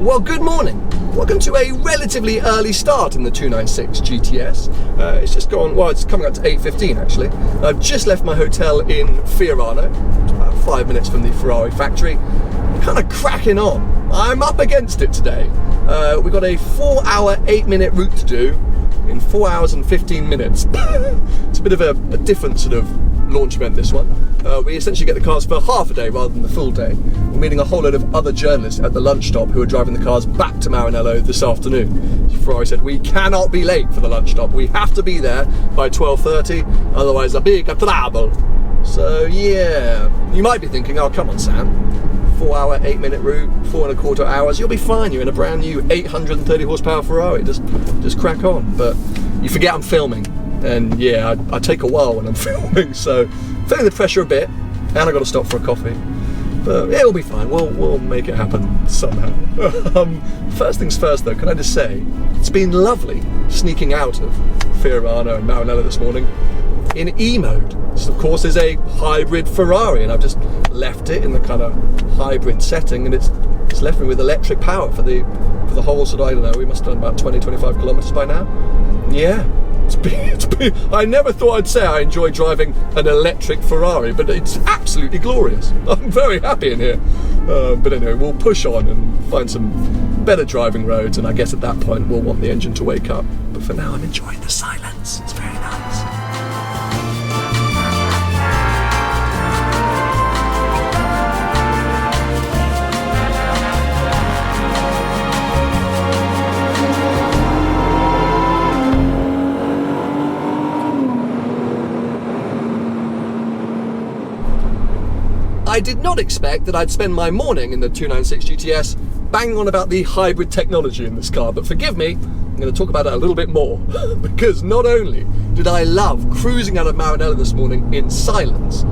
Well, good morning. Welcome to a relatively early start in the 296 GTS. It's just gone, well, it's coming up to 8:15 actually. I've just left my hotel in Ferrari, it's about 5 minutes from the Ferrari factory. Kind of cracking on. I'm up against it today. We've got a 4-hour, 8-minute route to do in 4 hours and 15 minutes. It's a bit of a different sort of launch event, this one. We essentially get the cars for half a day rather than the full day. We're meeting a whole load of other journalists at the lunch stop who are driving the cars back to Maranello this afternoon. Ferrari said, we cannot be late for the lunch stop. We have to be there by 12:30, otherwise a big trouble. So yeah, you might be thinking, oh come on Sam, 4-hour, 8-minute route, 4.25 hours, you'll be fine. You're in a brand new 830 horsepower Ferrari. Just crack on. But you forget I'm filming. And yeah, I take a while when I'm filming, so feeling the pressure a bit, and I got to stop for a coffee. But yeah, it'll be fine. We'll make it happen somehow. First things first, though, can I just say it's been lovely sneaking out of Fiorano and Maranello this morning in E mode. This, of course, is a hybrid Ferrari, and I've just left it in the kind of hybrid setting, and it's left me with electric power for the whole sort of, I don't know, we must have done about 20-25 kilometers by now. Yeah. It's been, I never thought I'd say I enjoy driving an electric Ferrari, but it's absolutely glorious. I'm very happy in here. But anyway, we'll push on and find some better driving roads, and I guess at that point we'll want the engine to wake up. But for now, I'm enjoying the silence. It's very nice. I did not expect that I'd spend my morning in the 296 GTS banging on about the hybrid technology in this car, but forgive me, I'm going to talk about it a little bit more, because not only did I love cruising out of Maranello this morning in silence,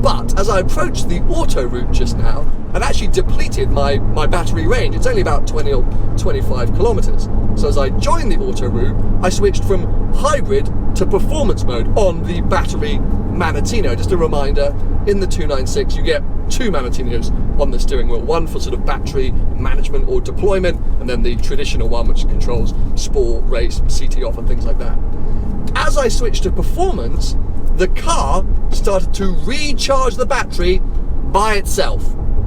but as I approached the auto route just now, I'd actually depleted my battery range. It's only about 20 or 25 kilometers. So as I joined the auto route, I switched from hybrid to performance mode on the battery Manettino. Just a reminder, in the 296 you get 2 Manettinos on the steering wheel, one for sort of battery management or deployment, and then the traditional one which controls sport, race, CT off and things like that. As I switched to performance, the car started to recharge the battery by itself.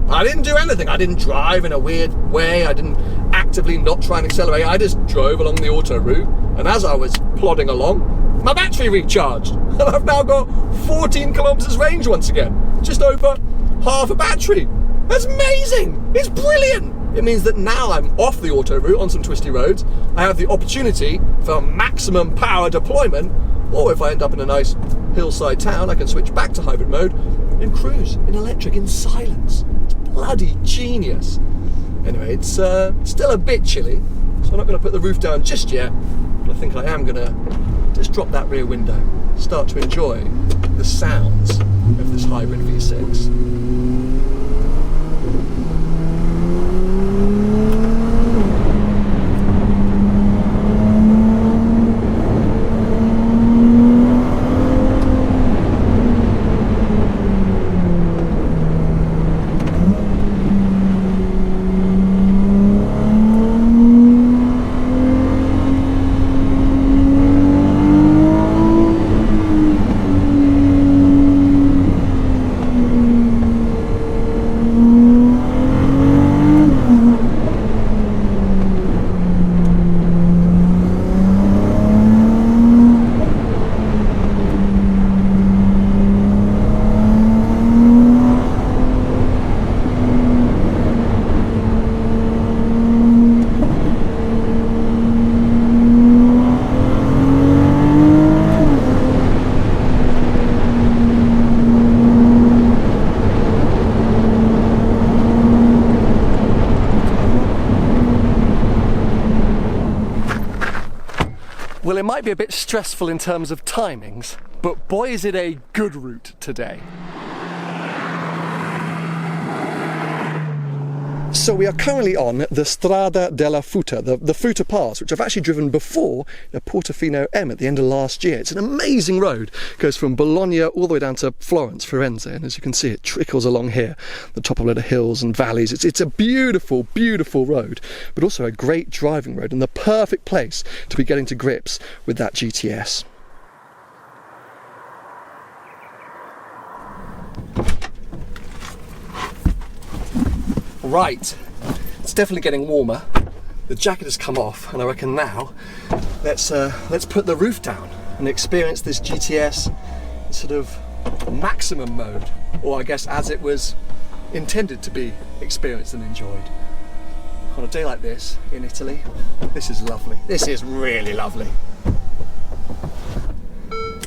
I didn't do anything. I didn't drive in a weird way. I didn't actively not try and accelerate. I just drove along the auto route, and as I was plodding along, my battery recharged, and I've now got 14 kilometers range once again, just over half a battery. That's amazing. It's brilliant. It means that now I'm off the auto route on some twisty roads. I have the opportunity for maximum power deployment, or if I end up in a nice hillside town, I can switch back to hybrid mode and cruise in electric in silence. It's bloody genius. Anyway, it's still a bit chilly, so I'm not going to put the roof down just yet, but I think I am going to just drop that rear window, start to enjoy the sounds of this hybrid V6. Well, it might be a bit stressful in terms of timings, but boy is it a good route today. So we are currently on the Strada della Futa, the Futa Pass, which I've actually driven before in Portofino M at the end of last year. It's an amazing road. It goes from Bologna all the way down to Florence, Firenze, and as you can see, it trickles along here, the top of a lot of hills and valleys. It's a beautiful, beautiful road, but also a great driving road and the perfect place to be getting to grips with that GTS. Right, it's definitely getting warmer. The jacket has come off, and I reckon now let's put the roof down and experience this GTS in sort of maximum mode, or I guess as it was intended to be experienced and enjoyed. On a day like this in Italy, this is lovely. This is really lovely.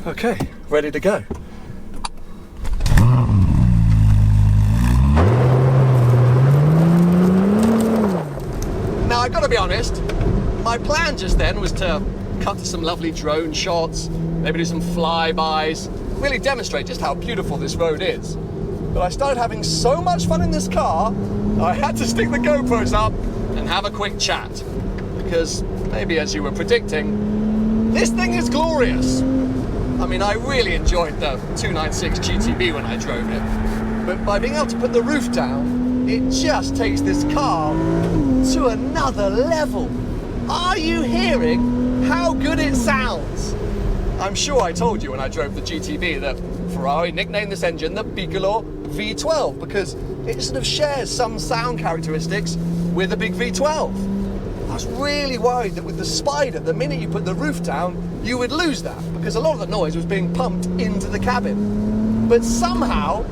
Okay, ready to go. Now, I've got to be honest, my plan just then was to cut to some lovely drone shots, maybe do some flybys, really demonstrate just how beautiful this road is. But I started having so much fun in this car, I had to stick the GoPros up and have a quick chat. Because, maybe as you were predicting, this thing is glorious. I mean, I really enjoyed the 296 GTB when I drove it. But by being able to put the roof down, it just takes this car to another level. Are you hearing how good it sounds? I'm sure I told you when I drove the GTB that Ferrari nicknamed this engine the Piccolo V12 because it sort of shares some sound characteristics with a big V12. I was really worried that with the Spider, the minute you put the roof down, you would lose that because a lot of the noise was being pumped into the cabin. But somehow,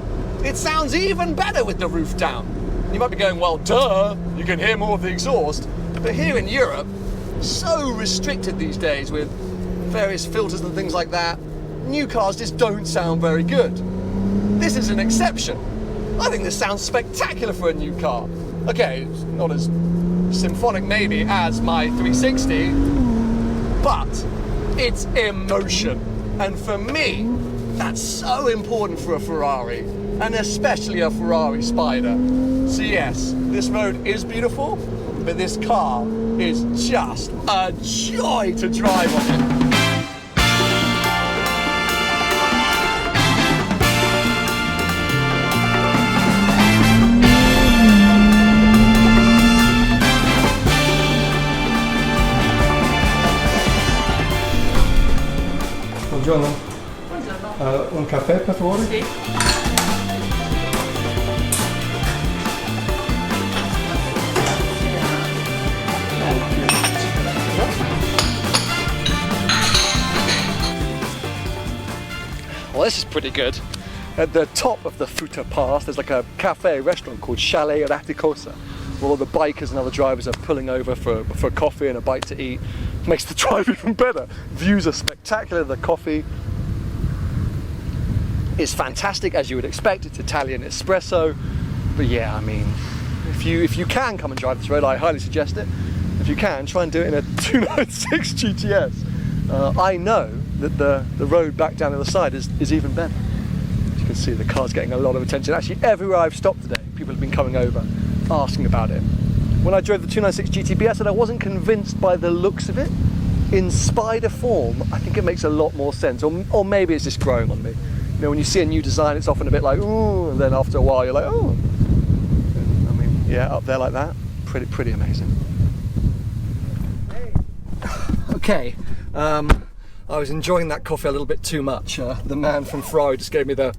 it sounds even better with the roof down. You might be going, well, duh, you can hear more of the exhaust. But here in Europe, so restricted these days with various filters and things like that, new cars just don't sound very good. This is an exception. I think this sounds spectacular for a new car. Okay, it's not as symphonic maybe as my 360, but it's emotion. And for me, that's so important for a Ferrari, and especially a Ferrari Spider. So yes, this road is beautiful, but this car is just a joy to drive on it. Buongiorno. Buongiorno. Un caffè per favore? Sì. Well, this is pretty good. At the top of the Futa Pass, there's like a cafe restaurant called Chalet Raticosa, where all the bikers and other drivers are pulling over for a coffee and a bite to eat. Makes the drive even better. Views are spectacular. The coffee is fantastic, as you would expect. It's Italian espresso. But yeah, I mean, if you can come and drive this road, I highly suggest it. If you can, try and do it in a 296 GTS. I know that the road back down the other side is even better. As you can see, the car's getting a lot of attention. Actually, everywhere I've stopped today, people have been coming over, asking about it. When I drove the 296 GTB, I said I wasn't convinced by the looks of it. In Spider form, I think it makes a lot more sense, or maybe it's just growing on me. You know, when you see a new design, it's often a bit like, ooh, and then after a while you're like, oh. I mean, yeah, up there like that, pretty amazing. Okay, I was enjoying that coffee a little bit too much. The man from Ferrari just gave me the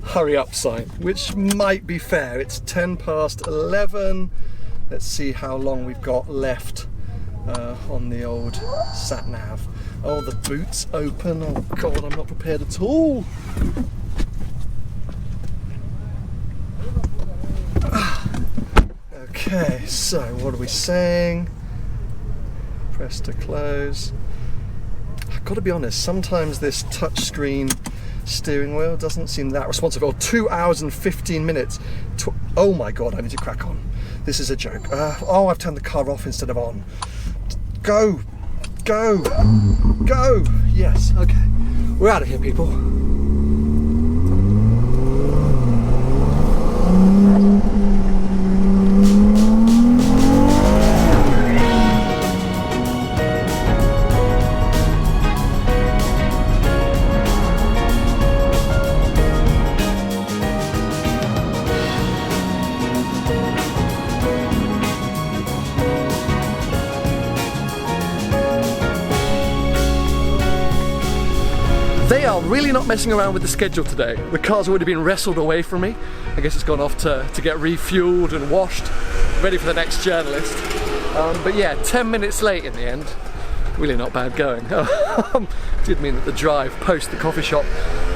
hurry up sign, which might be fair. It's 10 past 11. Let's see how long we've got left on the old sat nav. Oh, the boot's open. Oh God, I'm not prepared at all. Okay, so what are we saying? Press to close. I've got to be honest, sometimes this touchscreen steering wheel doesn't seem that responsive. Oh, 2 hours and 15 minutes. Oh my God, I need to crack on. This is a joke. Oh, I've turned the car off instead of on. Go! Go! Go! Yes, okay. We're out of here, people. Yeah, I'm really not messing around with the schedule today. The car's already been wrestled away from me. I guess it's gone off to get refueled and washed, ready for the next journalist. But yeah, 10 minutes late in the end. Really not bad going. Did mean that the drive post the coffee shop,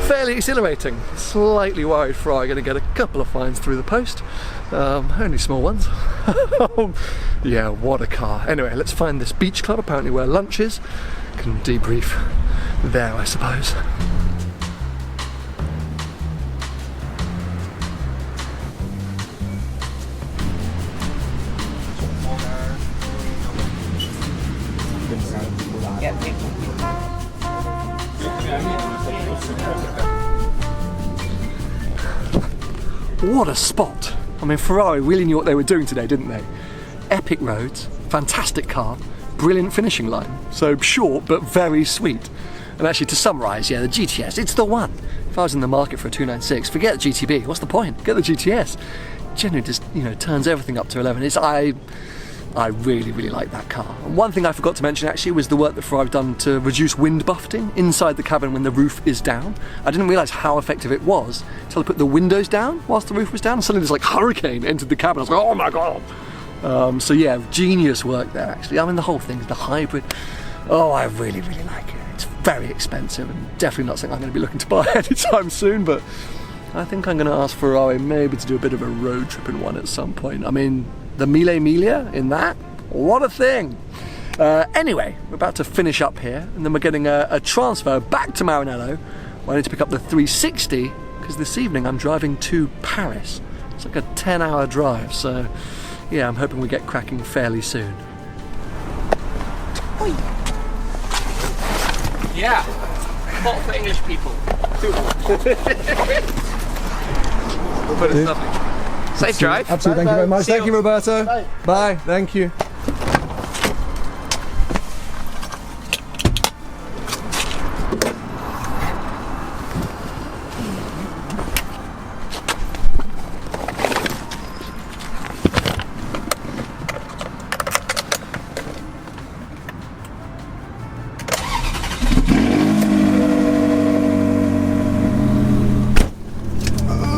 fairly exhilarating. Slightly worried Ferrari going to get a couple of fines through the post. Only small ones. Yeah, what a car. Anyway, let's find this beach club, apparently where lunch is. Can debrief there, I suppose. What a spot! I mean, Ferrari really knew what they were doing today, didn't they? Epic roads, fantastic car, brilliant finishing line. So short, but very sweet. And actually, to summarise, yeah, the GTS, it's the one. If I was in the market for a 296, forget the GTB, what's the point? Get the GTS. Genuinely just, you know, turns everything up to 11. I really, really like that car. And one thing I forgot to mention actually was the work that Ferrari've done to reduce wind buffeting inside the cabin when the roof is down. I didn't realise how effective it was until I put the windows down whilst the roof was down, and suddenly this like hurricane entered the cabin. I was like, oh my god! So yeah, genius work there actually. I mean, the whole thing, the hybrid, oh, I really, really like it. It's very expensive and definitely not something I'm going to be looking to buy anytime soon, but I think I'm going to ask Ferrari maybe to do a bit of a road trip in one at some point. I mean, the Mille Miglia in that, what a thing. Anyway, we're about to finish up here, and then we're getting a transfer back to Maranello, where I need to pick up the 360, because this evening I'm driving to Paris. It's like a 10-hour drive, so yeah, I'm hoping we get cracking fairly soon. Oi. Yeah, spot for English people. But it's lovely. Safe drive. Absolutely, thank you very much. Thank you, Roberto. Bye. Bye, thank you.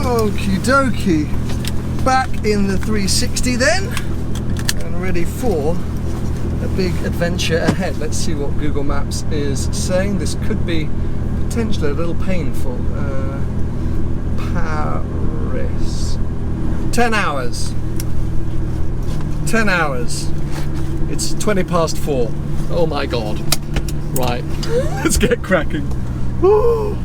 Okie dokie. Back in the 360 then, and ready for a big adventure ahead. Let's see what Google Maps is saying. This could be potentially a little painful. Paris. 10 hours. 10 hours. It's 20 past 4. Oh my god. Right, let's get cracking. Woo.